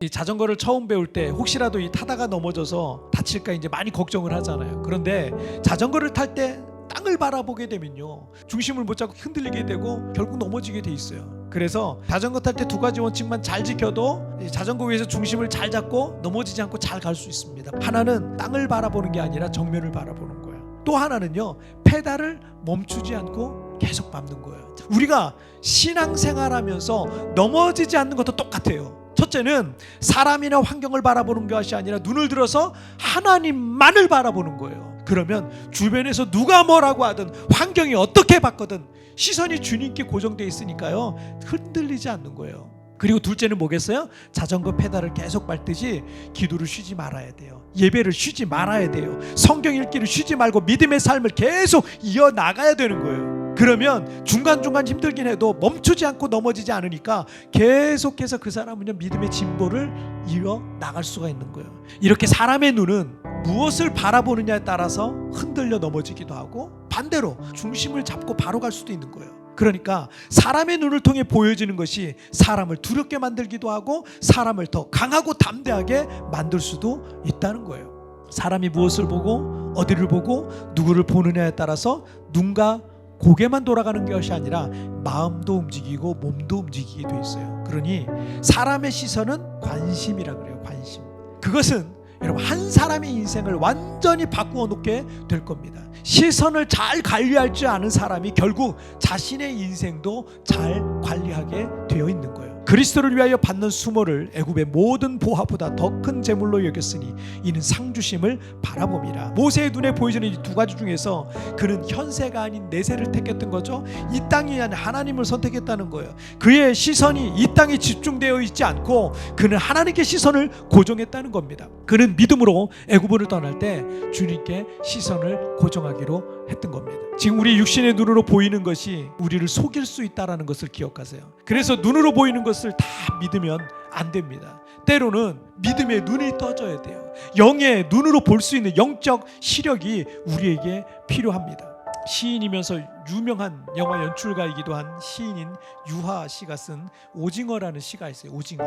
이 자전거를 처음 배울 때 혹시라도 이 타다가 넘어져서 다칠까 이제 많이 걱정을 하잖아요. 그런데 자전거를 탈 때 땅을 바라보게 되면요, 중심을 못 잡고 흔들리게 되고 결국 넘어지게 돼 있어요. 그래서 자전거 탈 때 두 가지 원칙만 잘 지켜도 자전거 위에서 중심을 잘 잡고 넘어지지 않고 잘 갈 수 있습니다. 하나는 땅을 바라보는 게 아니라 정면을 바라보는 거예요. 또 하나는요, 페달을 멈추지 않고 계속 밟는 거예요. 우리가 신앙생활하면서 넘어지지 않는 것도 똑같아요. 첫째는 사람이나 환경을 바라보는 것이 아니라 눈을 들어서 하나님만을 바라보는 거예요. 그러면 주변에서 누가 뭐라고 하든 환경이 어떻게 바뀌든 시선이 주님께 고정되어 있으니까요, 흔들리지 않는 거예요. 그리고 둘째는 뭐겠어요? 자전거 페달을 계속 밟듯이 기도를 쉬지 말아야 돼요. 예배를 쉬지 말아야 돼요. 성경 읽기를 쉬지 말고 믿음의 삶을 계속 이어나가야 되는 거예요. 그러면 중간중간 힘들긴 해도 멈추지 않고 넘어지지 않으니까 계속해서 그 사람은요, 믿음의 진보를 이어나갈 수가 있는 거예요. 이렇게 사람의 눈은 무엇을 바라보느냐에 따라서 흔들려 넘어지기도 하고 반대로 중심을 잡고 바로 갈 수도 있는 거예요. 그러니까 사람의 눈을 통해 보여지는 것이 사람을 두렵게 만들기도 하고 사람을 더 강하고 담대하게 만들 수도 있다는 거예요. 사람이 무엇을 보고 어디를 보고 누구를 보느냐에 따라서 눈과 고개만 돌아가는 것이 아니라 마음도 움직이고 몸도 움직이게 돼 있어요. 그러니 사람의 시선은 관심이라 그래요. 관심. 그것은 여러분 한 사람의 인생을 완전히 바꾸어 놓게 될 겁니다. 시선을 잘 관리할 줄 아는 사람이 결국 자신의 인생도 잘 관리하게 되어 있는 거예요. 그리스도를 위하여 받는 수모를 애굽의 모든 보화보다 더 큰 재물로 여겼으니 이는 상 주심을 바라봄이라. 모세의 눈에 보여지는 이 두 가지 중에서 그는 현세가 아닌 내세를 택했던 거죠. 이 땅이 아닌 하나님을 선택했다는 거예요. 그의 시선이 이 땅에 집중되어 있지 않고 그는 하나님께 시선을 고정했다는 겁니다. 그는 믿음으로 애굽을 떠날 때 주님께 시선을 고정하기로 했던 겁니다. 지금 우리 육신의 눈으로 보이는 것이 우리를 속일 수 있다는 것을 기억하세요. 그래서 눈으로 보이는 것을 다 믿으면 안 됩니다. 때로는 믿음의 눈이 떠져야 돼요. 영의 눈으로 볼 수 있는 영적 시력이 우리에게 필요합니다. 시인이면서 유명한 영화 연출가이기도 한 시인인 유하 씨가 쓴 오징어라는 시가 있어요. 오징어.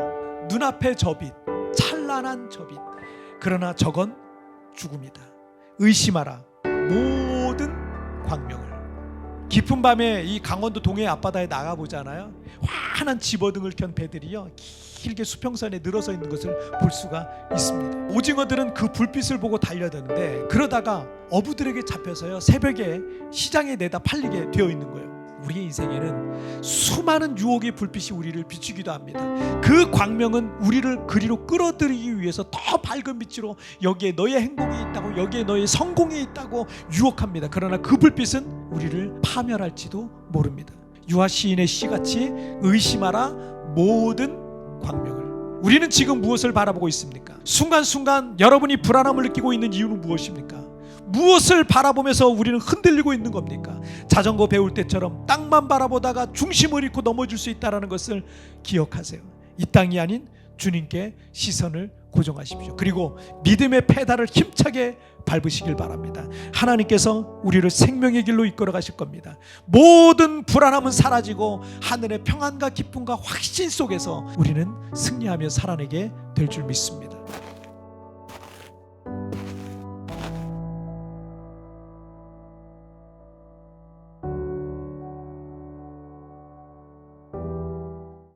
눈앞의 저빛, 찬란한 저빛. 그러나 저건 죽음이다. 의심하라. 모든 광명을. 깊은 밤에 이 강원도 동해 앞바다에 나가보잖아요. 환한 집어등을 켠 배들이요, 길게 수평선에 늘어서 있는 것을 볼 수가 있습니다. 오징어들은 그 불빛을 보고 달려드는데 그러다가 어부들에게 잡혀서요, 새벽에 시장에 내다 팔리게 되어 있는 거예요. 우리의 인생에는 수많은 유혹의 불빛이 우리를 비추기도 합니다. 그 광명은 우리를 그리로 끌어들이기 위해서 더 밝은 빛으로 여기에 너의 행복이 있다고, 여기에 너의 성공이 있다고 유혹합니다. 그러나 그 불빛은 우리를 파멸할지도 모릅니다. 유아 시인의 시같이 의심하라 모든 광명을. 우리는 지금 무엇을 바라보고 있습니까? 순간순간 여러분이 불안함을 느끼고 있는 이유는 무엇입니까? 무엇을 바라보면서 우리는 흔들리고 있는 겁니까? 자전거 배울 때처럼 땅만 바라보다가 중심을 잃고 넘어질 수 있다는 것을 기억하세요. 이 땅이 아닌 주님께 시선을 고정하십시오. 그리고 믿음의 페달을 힘차게 밟으시길 바랍니다. 하나님께서 우리를 생명의 길로 이끌어 가실 겁니다. 모든 불안함은 사라지고 하늘의 평안과 기쁨과 확신 속에서 우리는 승리하며 살아내게 될 줄 믿습니다.